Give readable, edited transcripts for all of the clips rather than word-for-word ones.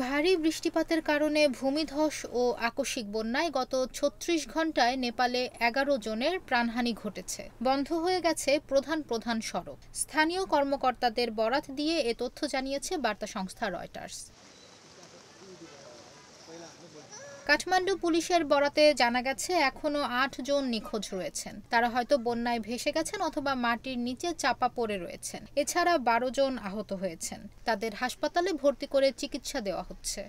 ভারী বৃষ্টিপাতের কারণে ভূমিধস ও আকস্মিক বন্যায় গত ৩৬ ঘন্টায় নেপালে ১১ জনের প্রাণহানি ঘটেছে। বন্ধ হয়ে গেছে প্রধান প্রধান সড়ক। স্থানীয় কর্মকর্তাদের বরাত দিয়ে এ তথ্য জানিয়েছে বার্তা সংস্থা রয়টার্স। কাঠমান্ডু পুলিশের বরাতে জানা গেছে, এখনো ৮ জন নিখোঁজ রয়েছেন। তারা হয়তো বন্যায় ভেসে গেছেন অথবা মাটির নিচে চাপা পড়ে রয়েছেন। এছাড়া ১২ জন আহত হয়েছেন। তাদের হাসপাতালে ভর্তি করে চিকিৎসা দেওয়া হচ্ছে।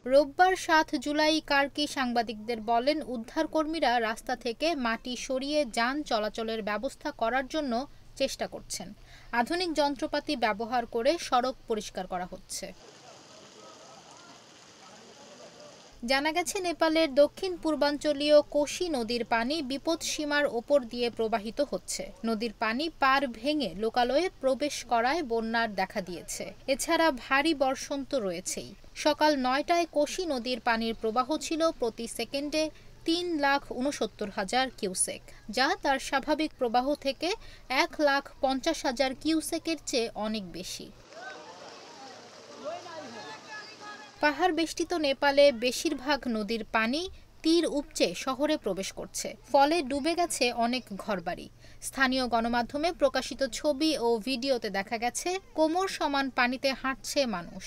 রোববার ৭ জুলাই কার্কি সাংবাদিকদের বলেন, উদ্ধারকর্মীরা রাস্তা থেকে মাটি সরিয়ে যান চলাচলের ব্যবস্থা করার জন্য চেষ্টা করছেন। আধুনিক যন্ত্রপাতি ব্যবহার করে সড়ক পরিষ্কার করা হচ্ছে। জানা গেছে, নেপালের দক্ষিণ পূর্বাঞ্চলীয় কোশি নদীর পানি বিপদসীমার ওপর দিয়ে প্রবাহিত হচ্ছে। নদীর পানি পার ভেঙে লোকালয়ে প্রবেশ করায় বন্যার দেখা দিয়েছে। এছাড়া ভারী বর্ষণ তো রয়েছেই। সকাল ৯টায় কোশি নদীর পানির প্রবাহ ছিল প্রতি সেকেন্ডে ৩,৬৯,০০০ কিউসেক, যা তার স্বাভাবিক প্রবাহ থেকে ১,৫০,০০০ কিউসেকের চেয়ে অনেক বেশি। পাহাড় বেষ্টিত নেপালে বেশিরভাগ নদীর পানি তীর উপচে শহরে প্রবেশ করছে। ফলে ডুবে গেছে অনেক ঘরবাড়ি। স্থানীয় গণমাধ্যমে প্রকাশিত ছবি ও ভিডিওতে দেখা গেছে কোমর সমান পানিতে হাঁটছে মানুষ।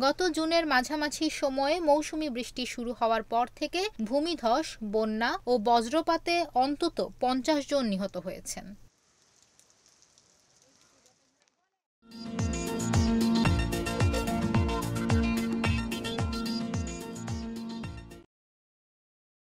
গত জুনের মাঝামাঝি সময়ে মৌসুমি বৃষ্টি শুরু হওয়ার পর থেকে ভূমিধস, বন্যা ও বজ্রপাতে অন্তত ৫০ জন নিহত হয়েছেন।